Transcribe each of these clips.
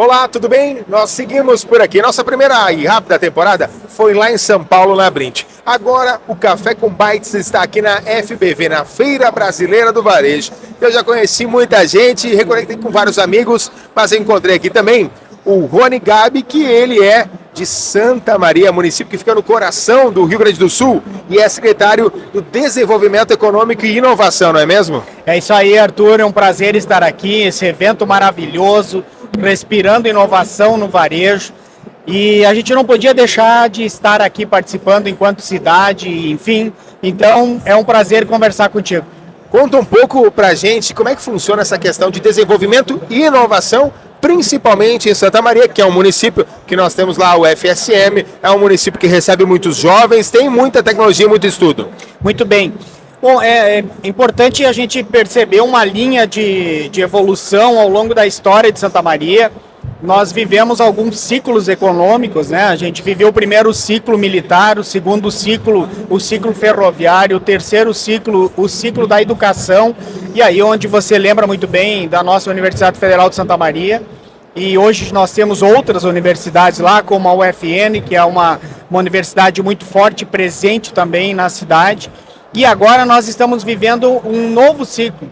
Olá, tudo bem? Nós seguimos por aqui. Nossa primeira e rápida temporada foi lá em São Paulo, na Brint. Agora, o Café com Bytes está aqui na FBV, na Feira Brasileira do Varejo. Eu já conheci muita gente, reconectei com vários amigos, mas encontrei aqui também o Rony Gabi, que ele é de Santa Maria, município que fica no coração do Rio Grande do Sul e é secretário do Desenvolvimento Econômico e Inovação, não é mesmo? É isso aí, Arthur, é um prazer estar aqui, esse evento maravilhoso, respirando inovação no varejo. E a gente não podia deixar de estar aqui participando enquanto cidade, enfim. Então, é um prazer conversar contigo. Conta um pouco pra gente como é que funciona essa questão de desenvolvimento e inovação, principalmente em Santa Maria, que é um município que nós temos lá o FSM, é um município que recebe muitos jovens, tem muita tecnologia, muito estudo. Muito bem. Bom, é importante a gente perceber uma linha de evolução ao longo da história de Santa Maria. Nós vivemos alguns ciclos econômicos, né? A gente viveu o primeiro ciclo militar, o segundo ciclo, o ciclo ferroviário, o terceiro ciclo, o ciclo da educação, e aí onde você lembra muito bem da nossa Universidade Federal de Santa Maria. E hoje nós temos outras universidades lá, como a UFN, que é uma universidade muito forte, presente também na cidade. E agora nós estamos vivendo um novo ciclo,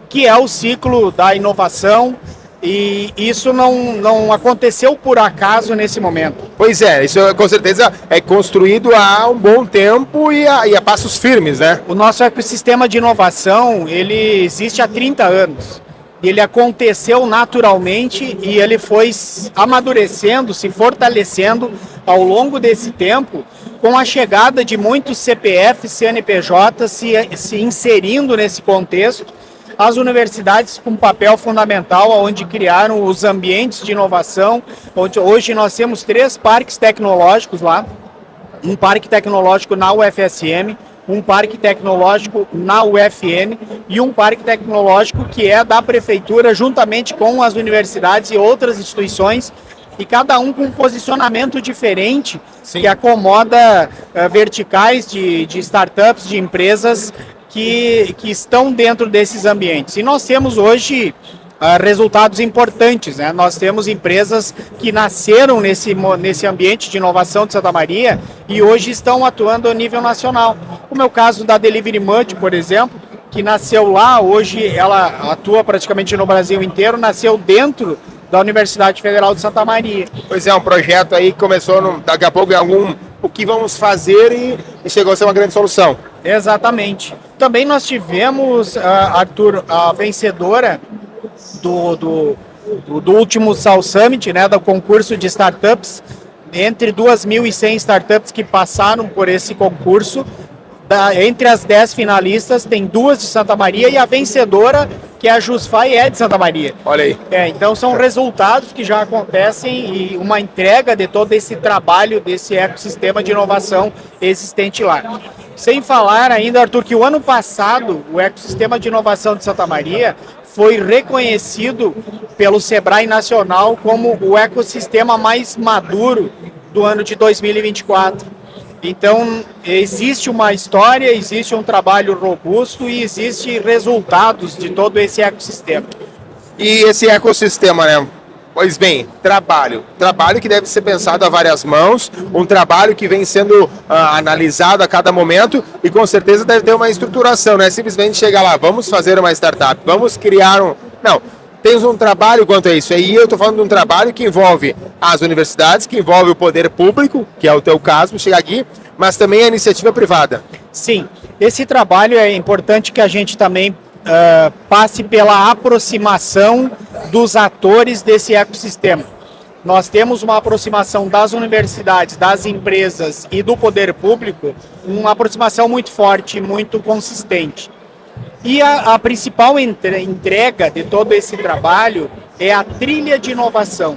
que é o ciclo da inovação, e isso não aconteceu por acaso nesse momento. Pois é, isso com certeza é construído há um bom tempo e a passos firmes, né? O nosso ecossistema de inovação, ele existe há 30 anos. Ele aconteceu naturalmente e ele foi amadurecendo, se fortalecendo ao longo desse tempo, com a chegada de muitos CPFs, CNPJs se inserindo nesse contexto, as universidades com um papel fundamental, onde criaram os ambientes de inovação, onde hoje nós temos 3 parques tecnológicos lá, um parque tecnológico na UFSM, um parque tecnológico na UFN e um parque tecnológico que é da prefeitura, juntamente com as universidades e outras instituições, e cada um com um posicionamento diferente. Sim. Que acomoda verticais de startups, de empresas que estão dentro desses ambientes. E nós temos hoje resultados importantes, né? Nós temos empresas que nasceram nesse ambiente de inovação de Santa Maria e hoje estão atuando a nível nacional. Como é o caso da Delivery Munch, por exemplo, que nasceu lá, hoje ela atua praticamente no Brasil inteiro, nasceu dentro da Universidade Federal de Santa Maria. Pois é, um projeto aí que começou daqui a pouco o que vamos fazer e chegou a ser uma grande solução. Exatamente. Também nós tivemos, Arthur, a vencedora do último Sal Summit, né, do concurso de startups, entre 2.100 startups que passaram por esse concurso. Entre as 10 finalistas, tem 2 de Santa Maria e a vencedora, que é a Jusfy, é de Santa Maria. Olha aí. Então são resultados que já acontecem e uma entrega de todo esse trabalho, desse ecossistema de inovação existente lá. Sem falar ainda, Arthur, que o ano passado o ecossistema de inovação de Santa Maria foi reconhecido pelo Sebrae Nacional como o ecossistema mais maduro do ano de 2024. Então, existe uma história, existe um trabalho robusto e existe resultados de todo esse ecossistema. E esse ecossistema, né? Pois bem, trabalho que deve ser pensado a várias mãos, um trabalho que vem sendo analisado a cada momento e com certeza deve ter uma estruturação, não é simplesmente chegar lá, vamos fazer uma startup, vamos criar Não, temos um trabalho quanto a isso, e eu estou falando de um trabalho que envolve as universidades, que envolve o poder público, que é o teu caso, chegar aqui, mas também a iniciativa privada. Sim, esse trabalho é importante que a gente também passe pela aproximação dos atores desse ecossistema. Nós temos uma aproximação das universidades, das empresas e do poder público, uma aproximação muito forte, muito consistente. E a principal entrega de todo esse trabalho é a trilha de inovação.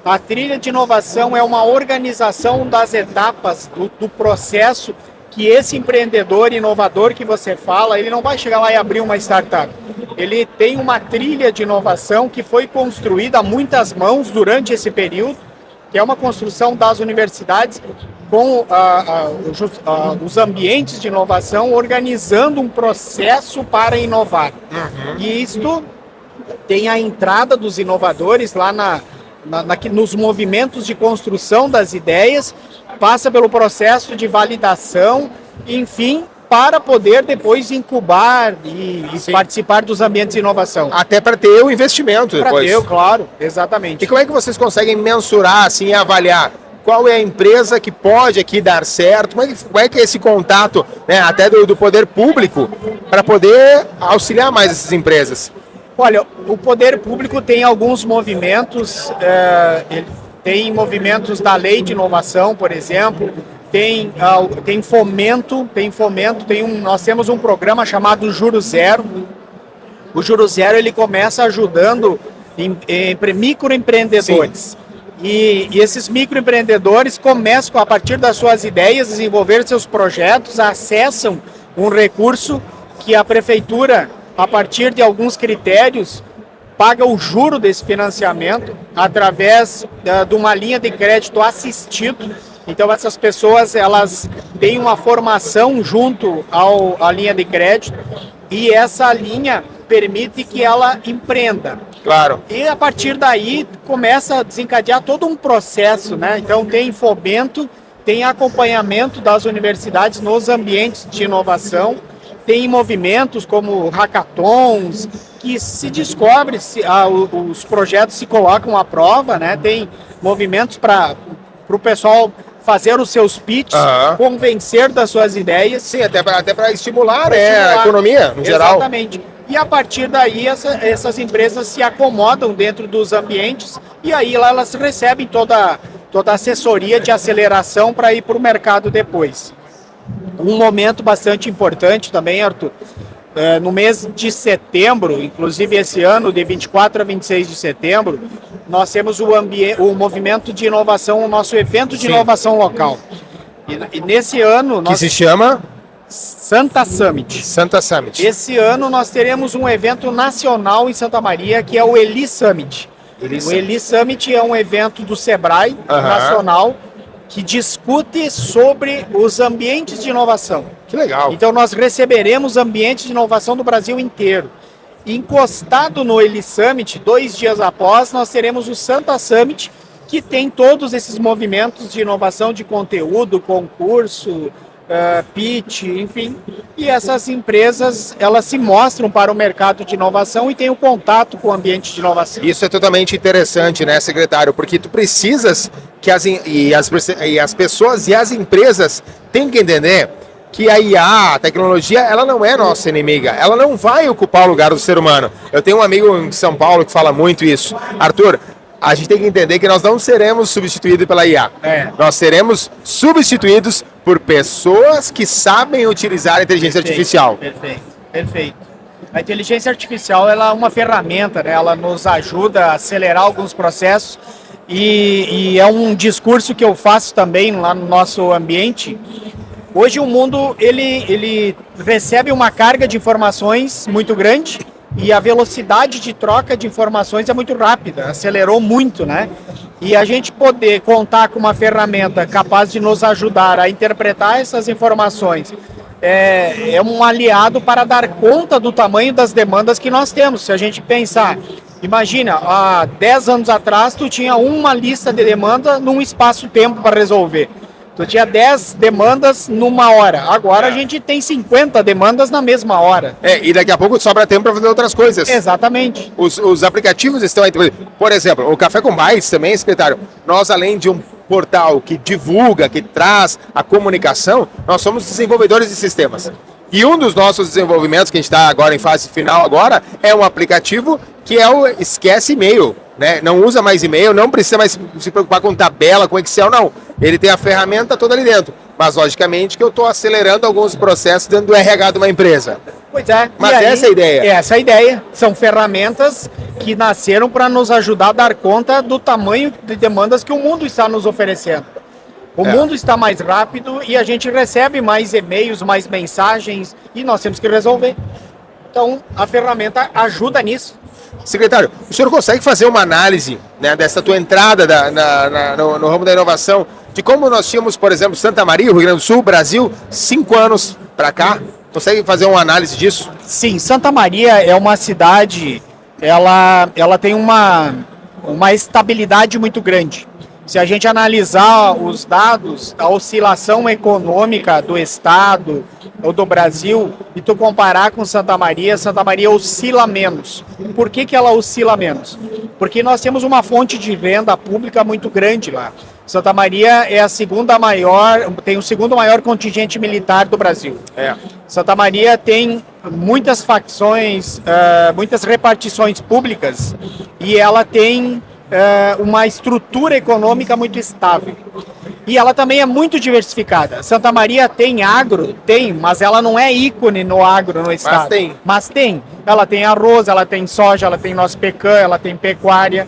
A trilha de inovação é uma organização das etapas do processo que esse empreendedor inovador que você fala, ele não vai chegar lá e abrir uma startup. Ele tem uma trilha de inovação que foi construída a muitas mãos durante esse período, que é uma construção das universidades com os ambientes de inovação, organizando um processo para inovar. Uhum. E isto tem a entrada dos inovadores lá nos movimentos de construção das ideias, passa pelo processo de validação, enfim, para poder depois incubar e participar dos ambientes de inovação. Até para ter o investimento depois. Para ter, claro, exatamente. E como é que vocês conseguem mensurar, assim, e avaliar qual é a empresa que pode aqui dar certo? Como é que é esse contato, né, até do poder público, para poder auxiliar mais essas empresas? Olha, o poder público tem alguns movimentos, tem movimentos da lei de inovação, por exemplo, tem fomento, nós temos um programa chamado Juro Zero. O Juro Zero ele começa ajudando microempreendedores. E esses microempreendedores começam, a partir das suas ideias, desenvolver seus projetos, acessam um recurso que a prefeitura, a partir de alguns critérios, paga o juro desse financiamento através de uma linha de crédito assistido. Então essas pessoas elas têm uma formação junto à linha de crédito e essa linha permite que ela empreenda. Claro. E a partir daí começa a desencadear todo um processo, né? Então tem fomento, tem acompanhamento das universidades nos ambientes de inovação, tem movimentos como hackathons, que se descobre, os projetos se colocam à prova, né? Tem movimentos para o pessoal fazer os seus pitches, convencer das suas ideias. Sim, até para estimular, a economia no geral. Exatamente. E a partir daí essas empresas se acomodam dentro dos ambientes e aí lá elas recebem toda a assessoria de aceleração para ir para o mercado depois. Um momento bastante importante também, Arthur, no mês de setembro, inclusive esse ano, de 24 a 26 de setembro, nós temos o movimento de inovação, o nosso evento de inovação local. E nesse ano... Que se chama? Santa Summit. Santa Summit. Esse ano nós teremos um evento nacional em Santa Maria, que é o Eli Summit. O Eli Summit é um evento do Sebrae nacional, que discute sobre os ambientes de inovação. Que legal. Então nós receberemos ambientes de inovação do Brasil inteiro. Encostado no Eli Summit, 2 dias após, nós teremos o Santa Summit, que tem todos esses movimentos de inovação de conteúdo, concurso, pitch, enfim. E essas empresas, elas se mostram para o mercado de inovação e têm o contato com o ambiente de inovação. Isso é totalmente interessante, né, secretário? Porque tu precisas que as pessoas e as empresas têm que entender que a IA, a tecnologia, ela não é nossa inimiga. Ela não vai ocupar o lugar do ser humano. Eu tenho um amigo em São Paulo que fala muito isso. Arthur, a gente tem que entender que nós não seremos substituídos pela IA. Nós seremos substituídos por pessoas que sabem utilizar a inteligência artificial. Perfeito. A inteligência artificial ela é uma ferramenta, né? Ela nos ajuda a acelerar alguns processos e é um discurso que eu faço também lá no nosso ambiente. Hoje o mundo ele recebe uma carga de informações muito grande e a velocidade de troca de informações é muito rápida, acelerou muito, né? E a gente poder contar com uma ferramenta capaz de nos ajudar a interpretar essas informações é um aliado para dar conta do tamanho das demandas que nós temos. Se a gente pensar, imagina, há 10 anos atrás tu tinha uma lista de demanda num espaço-tempo para resolver. Tu tinha 10 demandas numa hora. Agora a gente tem 50 demandas na mesma hora. E daqui a pouco sobra tempo para fazer outras coisas. Exatamente. Os aplicativos estão aí. Por exemplo, o Café com Bytes também, secretário. Nós, além de um portal que divulga, que traz a comunicação, nós somos desenvolvedores de sistemas. E um dos nossos desenvolvimentos, que a gente está agora em fase final agora, é um aplicativo que é o Esquece E-mail. Né? Não usa mais e-mail, não precisa mais se preocupar com tabela, com Excel, não. Ele tem a ferramenta toda ali dentro. Mas, logicamente, que eu estou acelerando alguns processos dentro do RH de uma empresa. Pois é. Mas essa é a ideia. Essa é a ideia. São ferramentas que nasceram para nos ajudar a dar conta do tamanho de demandas que o mundo está nos oferecendo. O mundo está mais rápido e a gente recebe mais e-mails, mais mensagens e nós temos que resolver. Então, a ferramenta ajuda nisso. Secretário, o senhor consegue fazer uma análise, né, dessa tua entrada no ramo da inovação, de como nós tínhamos, por exemplo, Santa Maria, Rio Grande do Sul, Brasil, 5 anos para cá? Consegue fazer uma análise disso? Sim, Santa Maria é uma cidade, ela tem uma uma estabilidade muito grande. Se a gente analisar os dados, a oscilação econômica do Estado ou do Brasil, e tu comparar com Santa Maria oscila menos. Por que ela oscila menos? Porque nós temos uma fonte de renda pública muito grande lá. Santa Maria é a segunda maior, tem o segundo maior contingente militar do Brasil. Santa Maria tem muitas facções, muitas repartições públicas, e ela tem uma estrutura econômica muito estável. E ela também é muito diversificada. Santa Maria tem agro? Tem, mas ela não é ícone no agro no estado. Mas tem. Ela tem arroz, ela tem soja, ela tem nosso pecan, ela tem pecuária.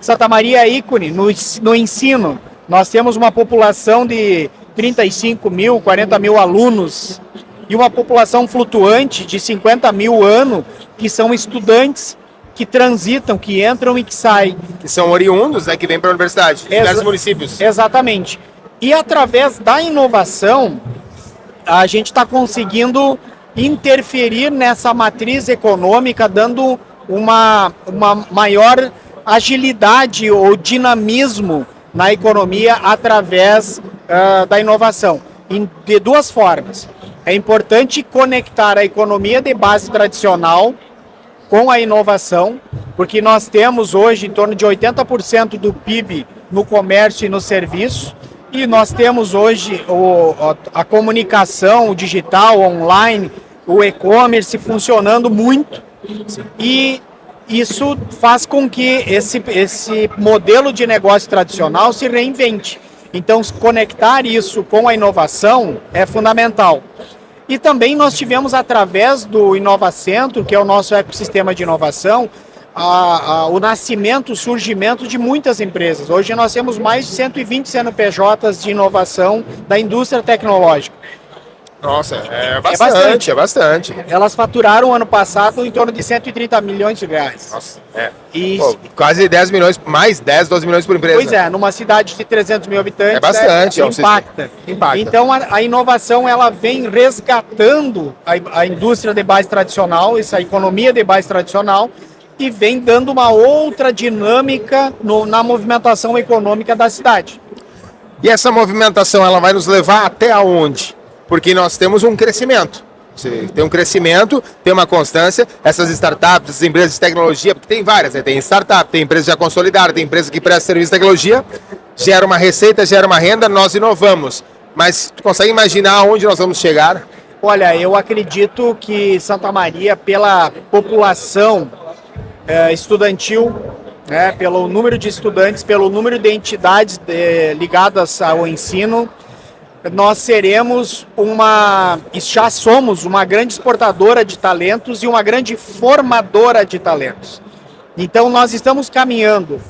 Santa Maria é ícone no ensino. Nós temos uma população de 35 mil, 40 mil alunos e uma população flutuante de 50 mil ano que são estudantes que transitam, que entram e que saem. Que são oriundos, né, que vêm para a universidade, de diversos municípios. Exatamente. E através da inovação, a gente está conseguindo interferir nessa matriz econômica, dando uma maior agilidade ou dinamismo na economia através da inovação. De duas formas. É importante conectar a economia de base tradicional com a inovação, porque nós temos hoje em torno de 80% do PIB no comércio e no serviço, e nós temos hoje a comunicação, o digital, online, o e-commerce funcionando muito, e isso faz com que esse modelo de negócio tradicional se reinvente. Então, conectar isso com a inovação é fundamental. E também nós tivemos, através do Inovacentro, que é o nosso ecossistema de inovação, o nascimento, o surgimento de muitas empresas. Hoje nós temos mais de 120 CNPJs de inovação da indústria tecnológica. Nossa, é bastante. Elas faturaram ano passado em torno de 130 milhões de reais. Nossa, quase 10 milhões, mais 10, 12 milhões por empresa. Pois é, numa cidade de 300 mil habitantes, é bastante. Impacta. Então a inovação ela vem resgatando a indústria de base tradicional, essa economia de base tradicional, e vem dando uma outra dinâmica na movimentação econômica da cidade. E essa movimentação ela vai nos levar até aonde? Porque nós temos um crescimento. Você tem um crescimento, tem uma constância. Essas startups, essas empresas de tecnologia, porque tem várias, né? Tem startup, tem empresas já consolidadas, tem empresas que prestam serviço de tecnologia, gera uma receita, gera uma renda, nós inovamos. Mas tu consegue imaginar aonde nós vamos chegar? Olha, eu acredito que Santa Maria, pela população estudantil, pelo número de estudantes, pelo número de entidades ligadas ao ensino, nós seremos já somos uma grande exportadora de talentos e uma grande formadora de talentos. Então nós estamos caminhando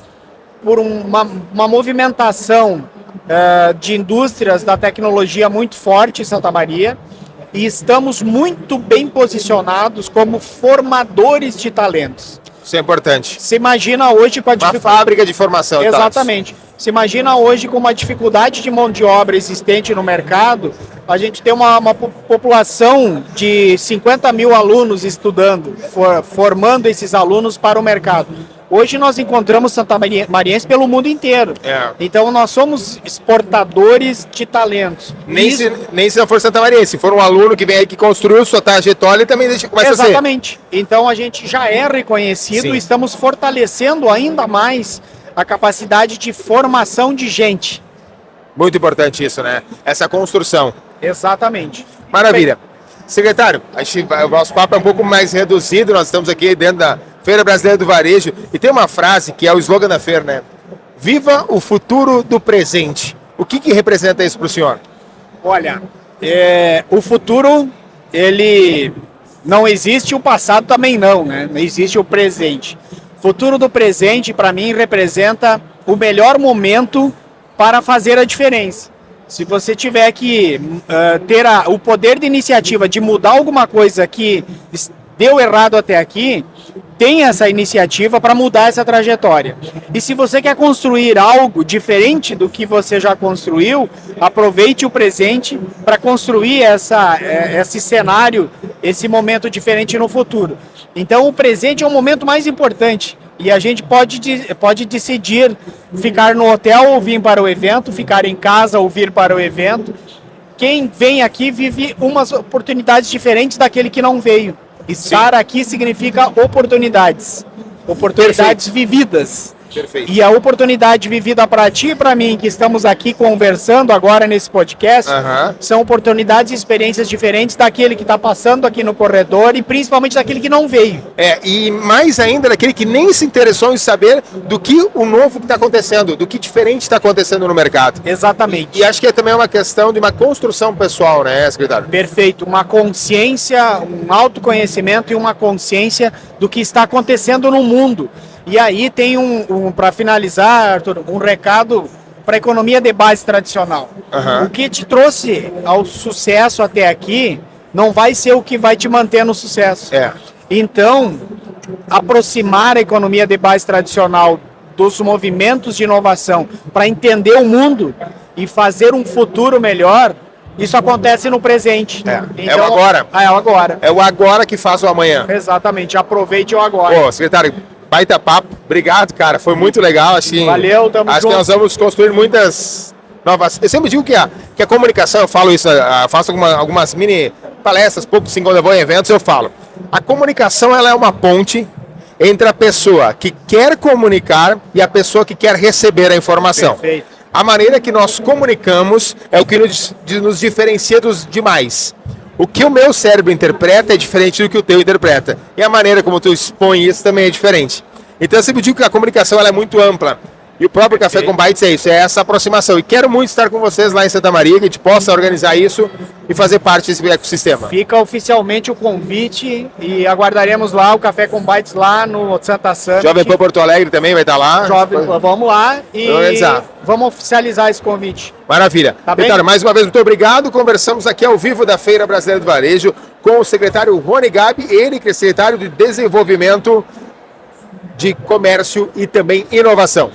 por uma movimentação de indústrias da tecnologia muito forte em Santa Maria e estamos muito bem posicionados como formadores de talentos. Isso é importante. Você imagina hoje com a uma fábrica de formação. Exatamente. Você imagina hoje com uma dificuldade de mão de obra existente no mercado, a gente tem uma população de 50 mil alunos estudando, formando esses alunos para o mercado. Hoje nós encontramos Santa Mariense pelo mundo inteiro. Então nós somos exportadores de talentos. Nem se não for Santa Mariense, se for um aluno que vem aí que construiu sua trajetória, ele também começa a ser. Exatamente. Então a gente já é reconhecido e estamos fortalecendo ainda mais a capacidade de formação de gente. Muito importante isso, né? Essa construção. Exatamente. Maravilha. Secretário, o nosso papo é um pouco mais reduzido, nós estamos aqui dentro da Feira Brasileira do Varejo e tem uma frase que é o slogan da feira, né? Viva o futuro do presente. O que representa isso para o senhor? Olha, o futuro, ele não existe, o passado também não, né? Não existe o presente. O futuro do presente, para mim, representa o melhor momento para fazer a diferença. Se você tiver que ter o poder de iniciativa de mudar alguma coisa que deu errado até aqui, tem essa iniciativa para mudar essa trajetória. E se você quer construir algo diferente do que você já construiu, aproveite o presente para construir esse cenário, esse momento diferente no futuro. Então o presente é o momento mais importante. E a gente pode decidir ficar no hotel ou vir para o evento, ficar em casa ou vir para o evento. Quem vem aqui vive umas oportunidades diferentes daquele que não veio. Estar aqui significa oportunidades. Oportunidades vividas. Perfeito. E a oportunidade vivida para ti e para mim, que estamos aqui conversando agora nesse podcast, são oportunidades e experiências diferentes daquele que está passando aqui no corredor e principalmente daquele que não veio. E mais ainda daquele que nem se interessou em saber do que o novo que está acontecendo, do que diferente está acontecendo no mercado. Exatamente. E acho que é também uma questão de uma construção pessoal, né, secretário? Perfeito. Uma consciência, um autoconhecimento e uma consciência do que está acontecendo no mundo. E aí tem para finalizar, Arthur, um recado para a economia de base tradicional. O que te trouxe ao sucesso até aqui não vai ser o que vai te manter no sucesso. Então, aproximar a economia de base tradicional dos movimentos de inovação para entender o mundo e fazer um futuro melhor, isso acontece no presente. Então, é o agora. É o agora. É o agora que faz o amanhã. Exatamente, aproveite o agora. Secretário, baita papo. Obrigado, cara. Foi muito legal. Assim, valeu, tamo junto. Acho que nós vamos construir muitas novas... Eu sempre digo que a comunicação, eu falo isso, faço algumas mini palestras, pouco assim, quando eu vou em eventos, eu falo. A comunicação, ela é uma ponte entre a pessoa que quer comunicar e a pessoa que quer receber a informação. Perfeito. A maneira que nós comunicamos é o que nos diferencia dos demais. O que o meu cérebro interpreta é diferente do que o teu interpreta. E a maneira como tu expõe isso também é diferente. Então eu sempre digo que a comunicação ela é muito ampla. E o próprio Café com Bytes é isso, é essa aproximação. E quero muito estar com vocês lá em Santa Maria, que a gente possa organizar isso e fazer parte desse ecossistema. Fica oficialmente o convite e aguardaremos lá o Café com Bytes lá no Santa Santa. Jovem Pan Porto Alegre também vai estar lá. Vamos lá e vamos oficializar esse convite. Maravilha. Tá Vitório, mais uma vez, muito obrigado. Conversamos aqui ao vivo da Feira Brasileira do Varejo com o secretário Rony Gabi, ele que é secretário de Desenvolvimento de Comércio e também Inovação.